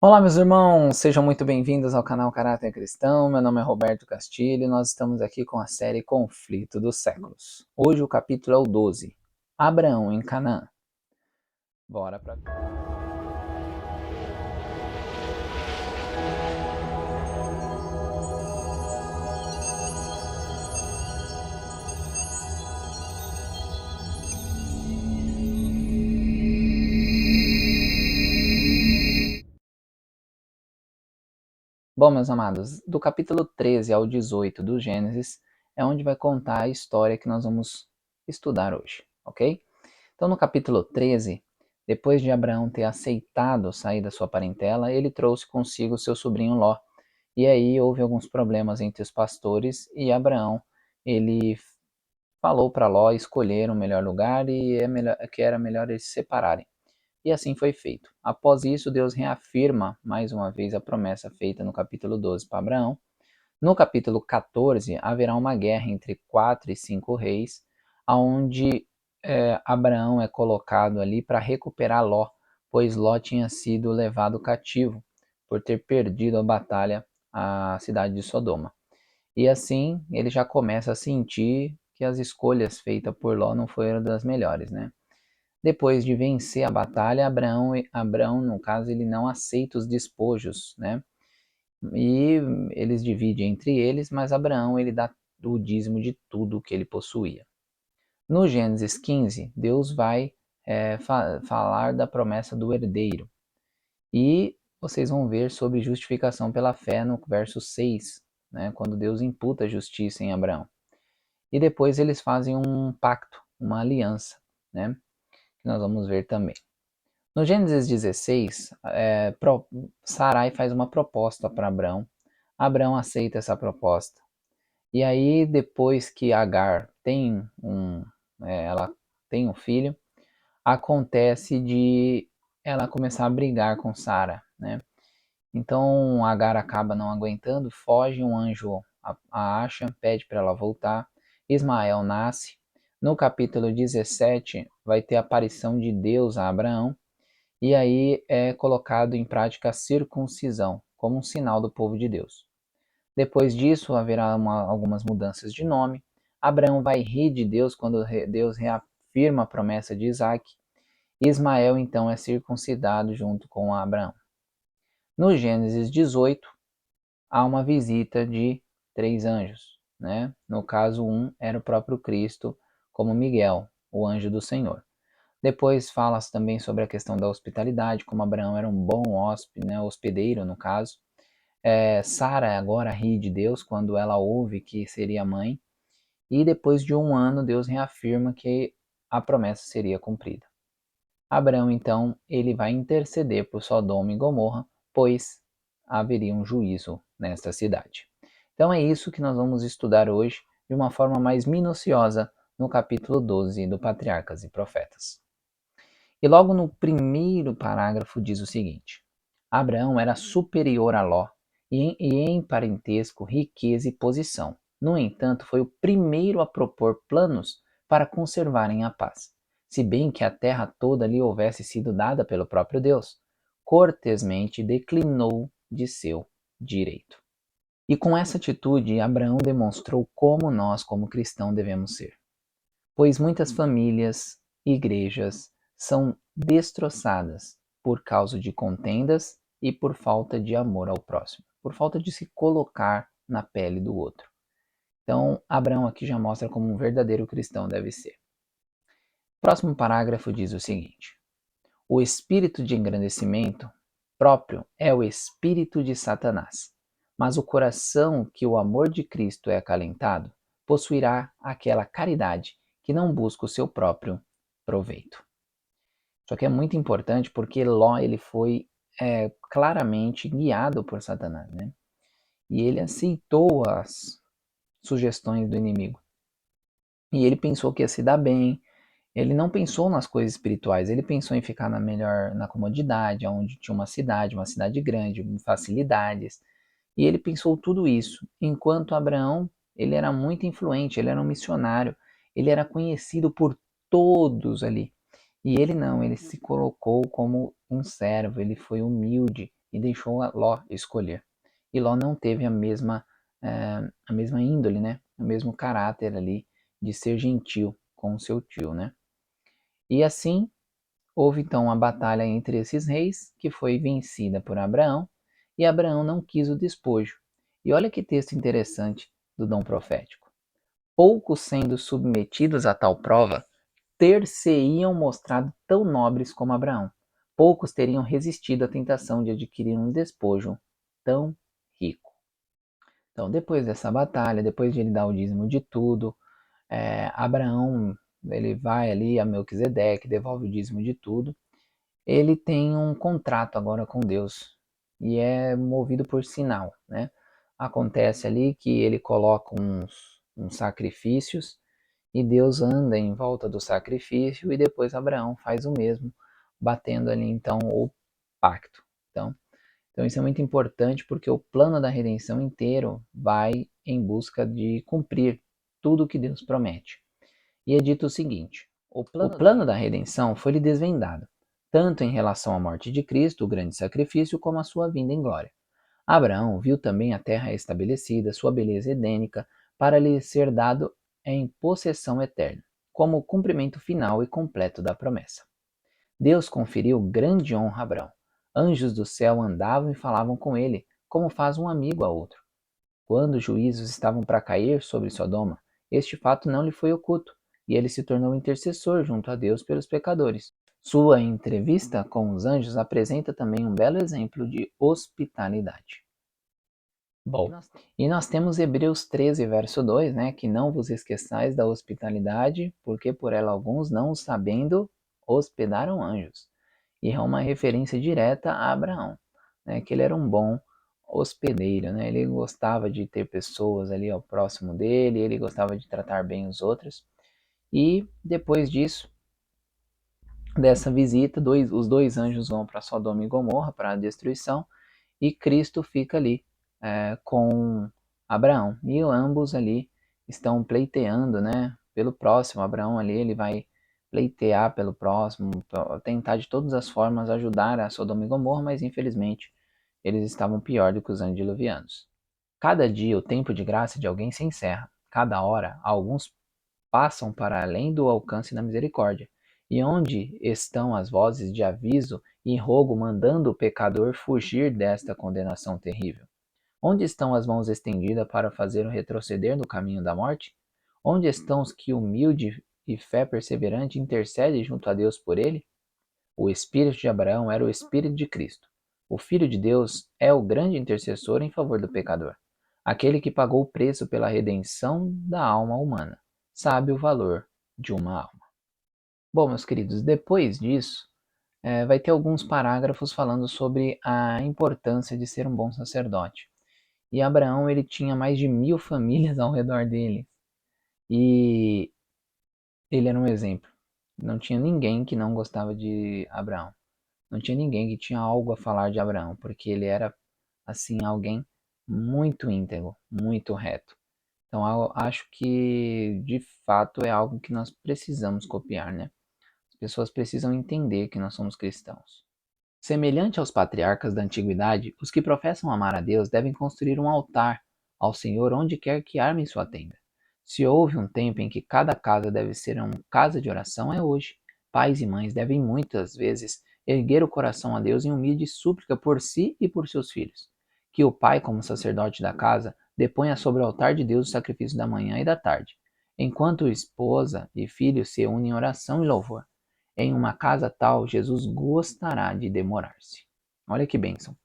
Olá, meus irmãos, sejam muito bem-vindos ao canal Caráter Cristão. Meu nome é Roberto Castilho e nós estamos aqui com a série Conflito dos Séculos. Hoje o capítulo é o 12, Abraão em Canaã. Bora pra... Bom, meus amados, do capítulo 13 ao 18 do Gênesis é onde vai contar a história que nós vamos estudar hoje, ok? Então, no capítulo 13, depois de Abraão ter aceitado sair da sua parentela, ele trouxe consigo seu sobrinho Ló. E aí houve alguns problemas entre os pastores e Abraão, ele falou para Ló escolher um melhor lugar e que era melhor eles se separarem. E assim foi feito. Após isso, Deus reafirma mais uma vez a promessa feita no capítulo 12 para Abraão. No capítulo 14, haverá uma guerra entre 4 e 5 reis, onde Abraão é colocado ali para recuperar Ló, pois Ló tinha sido levado cativo por ter perdido a batalha à cidade de Sodoma. E assim ele já começa a sentir que as escolhas feitas por Ló não foram das melhores, né? Depois de vencer a batalha, Abraão, no caso, ele não aceita os despojos, né? E eles dividem entre eles, mas Abraão ele dá o dízimo de tudo que ele possuía. No Gênesis 15, Deus vai falar da promessa do herdeiro. E vocês vão ver sobre justificação pela fé no verso 6, né, quando Deus imputa a justiça em Abraão. E depois eles fazem um pacto, uma aliança, né, que nós vamos ver também. No Gênesis 16, Sarai faz uma proposta para Abraão. Abraão aceita essa proposta. E aí, depois que Agar ela tem um filho, acontece de ela começar a brigar com Sara, né? Então Agar acaba não aguentando, foge, um anjo a acha, pede para ela voltar. Ismael nasce. No capítulo 17 vai ter a aparição de Deus a Abraão, e aí é colocado em prática a circuncisão, como um sinal do povo de Deus. Depois disso haverá algumas mudanças de nome. Abraão vai rir de Deus quando Deus reafirma a promessa de Isaac. Ismael então é circuncidado junto com Abraão. No Gênesis 18, há uma visita de 3 anjos, né? No caso, um era o próprio Cristo, como Miguel, o anjo do Senhor. Depois fala-se também sobre a questão da hospitalidade, como Abraão era um bom hóspede, né? Hospedeiro, no caso. Sara agora ri de Deus quando ela ouve que seria mãe. E depois de 1 ano, Deus reafirma que a promessa seria cumprida. Abraão, então, ele vai interceder por Sodoma e Gomorra, pois haveria um juízo nesta cidade. Então é isso que nós vamos estudar hoje de uma forma mais minuciosa no capítulo 12 do Patriarcas e Profetas. E logo no primeiro parágrafo diz o seguinte: Abraão era superior a Ló e em parentesco, riqueza e posição. No entanto, foi o primeiro a propor planos para conservarem a paz, se bem que a terra toda lhe houvesse sido dada pelo próprio Deus. Cortesmente declinou de seu direito. E com essa atitude, Abraão demonstrou como nós, como cristãos, devemos ser. Pois muitas famílias, igrejas, são destroçadas por causa de contendas e por falta de amor ao próximo, por falta de se colocar na pele do outro. Então, Abraão aqui já mostra como um verdadeiro cristão deve ser. O próximo parágrafo diz o seguinte: o espírito de engrandecimento próprio é o espírito de Satanás, mas o coração que o amor de Cristo é acalentado possuirá aquela caridade que não busca o seu próprio proveito. Isso aqui é muito importante porque Ló ele foi claramente guiado por Satanás, né? E ele aceitou as sugestões do inimigo. E ele pensou que ia se dar bem. Ele não pensou nas coisas espirituais, ele pensou em ficar na comodidade, onde tinha uma cidade grande, facilidades. E ele pensou tudo isso, enquanto Abraão, ele era muito influente, ele era um missionário, ele era conhecido por todos ali. E ele não, ele se colocou como um servo, ele foi humilde e deixou Ló escolher. E Ló não teve a mesma índole, né? O mesmo caráter ali de ser gentil com o seu tio, né? E assim houve então uma batalha entre esses reis, que foi vencida por Abraão, e Abraão não quis o despojo. E olha que texto interessante do dom profético. Poucos sendo submetidos a tal prova, ter-se-iam mostrado tão nobres como Abraão. Poucos teriam resistido à tentação de adquirir um despojo tão rico. Então, depois dessa batalha, depois de ele dar o dízimo de tudo, Abraão ele vai ali a Melquisedeque, devolve o dízimo de tudo. Ele tem um contrato agora com Deus e é movido por sinal, né? Acontece ali que ele coloca uns sacrifícios e Deus anda em volta do sacrifício e depois Abraão faz o mesmo, batendo ali então o pacto. Então isso é muito importante porque o plano da redenção inteiro vai em busca de cumprir tudo o que Deus promete. E é dito o seguinte: o plano da redenção foi-lhe desvendado, tanto em relação à morte de Cristo, o grande sacrifício, como à sua vinda em glória. Abraão viu também a terra estabelecida, sua beleza edênica, para lhe ser dado em possessão eterna, como o cumprimento final e completo da promessa. Deus conferiu grande honra a Abraão. Anjos do céu andavam e falavam com ele, como faz um amigo a outro. Quando os juízos estavam para cair sobre Sodoma, este fato não lhe foi oculto, e ele se tornou intercessor junto a Deus pelos pecadores. Sua entrevista com os anjos apresenta também um belo exemplo de hospitalidade. Bom, e nós temos Hebreus 13, verso 2, né? Que não vos esqueçais da hospitalidade, porque por ela alguns, não sabendo, hospedaram anjos. E é uma referência direta a Abraão, né? Que ele era um bom hospedeiro, né? Ele gostava de ter pessoas ali ao próximo dele, ele gostava de tratar bem os outros. E depois disso, dessa visita, os dois anjos vão para Sodoma e Gomorra, para a destruição, e Cristo fica ali com Abraão. E ambos ali estão pleiteando, né, pelo próximo. Abraão ali ele vai pleitear pelo próximo, tentar de todas as formas ajudar a Sodoma e Gomorra, mas infelizmente eles estavam pior do que os antediluvianos. Cada dia o tempo de graça de alguém se encerra. Cada hora alguns passam para além do alcance da misericórdia. E onde estão as vozes de aviso e rogo mandando o pecador fugir desta condenação terrível? Onde estão as mãos estendidas para fazer-o retroceder no caminho da morte? Onde estão os que humilde e fé perseverante intercedem junto a Deus por ele? O espírito de Abraão era o espírito de Cristo. O Filho de Deus é o grande intercessor em favor do pecador. Aquele que pagou o preço pela redenção da alma humana. Sabe o valor de uma alma. Bom, meus queridos, depois disso, vai ter alguns parágrafos falando sobre a importância de ser um bom sacerdote. E Abraão ele tinha mais de 1000 famílias ao redor dele. E ele era um exemplo. Não tinha ninguém que não gostava de Abraão. Não tinha ninguém que tinha algo a falar de Abraão, porque ele era, assim, alguém muito íntegro, muito reto. Então, eu acho que, de fato, é algo que nós precisamos copiar, né? As pessoas precisam entender que nós somos cristãos. Semelhante aos patriarcas da antiguidade, os que professam amar a Deus devem construir um altar ao Senhor onde quer que armem sua tenda. Se houve um tempo em que cada casa deve ser uma casa de oração, é hoje. Pais e mães devem muitas vezes erguer o coração a Deus em humilde súplica por si e por seus filhos. Que o pai, como sacerdote da casa, deponha sobre o altar de Deus o sacrifício da manhã e da tarde, enquanto esposa e filhos se unem em oração e louvor. Em uma casa tal, Jesus gostará de demorar-se. Olha que bênção.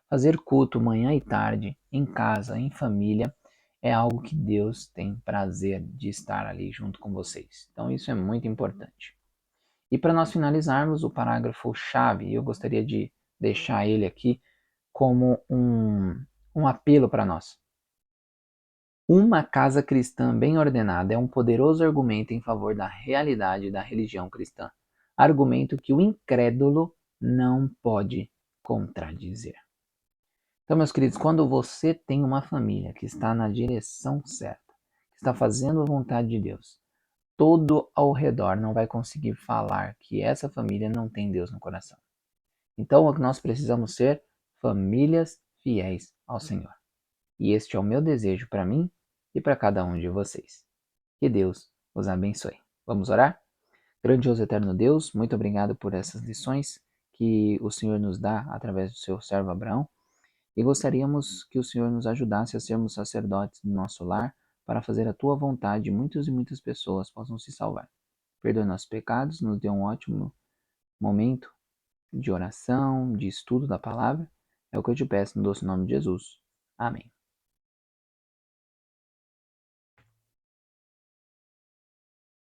Fazer culto manhã e tarde, em casa, em família, é algo que Deus tem prazer de estar ali junto com vocês. Então isso é muito importante. E para nós finalizarmos o parágrafo chave, eu gostaria de deixar ele aqui como um apelo para nós. Uma casa cristã bem ordenada é um poderoso argumento em favor da realidade da religião cristã, argumento que o incrédulo não pode contradizer. Então, meus queridos, quando você tem uma família que está na direção certa, que está fazendo a vontade de Deus, todo ao redor não vai conseguir falar que essa família não tem Deus no coração. Então, o que nós precisamos ser famílias fiéis ao Senhor. E este é o meu desejo para mim e para cada um de vocês. Que Deus os abençoe. Vamos orar? Grandioso eterno Deus, muito obrigado por essas lições que o Senhor nos dá através do seu servo Abraão. E gostaríamos que o Senhor nos ajudasse a sermos sacerdotes do nosso lar para fazer a tua vontade e muitas pessoas possam se salvar. Perdoe nossos pecados, nos dê um ótimo momento de oração, de estudo da palavra. É o que eu te peço no doce nome de Jesus. Amém.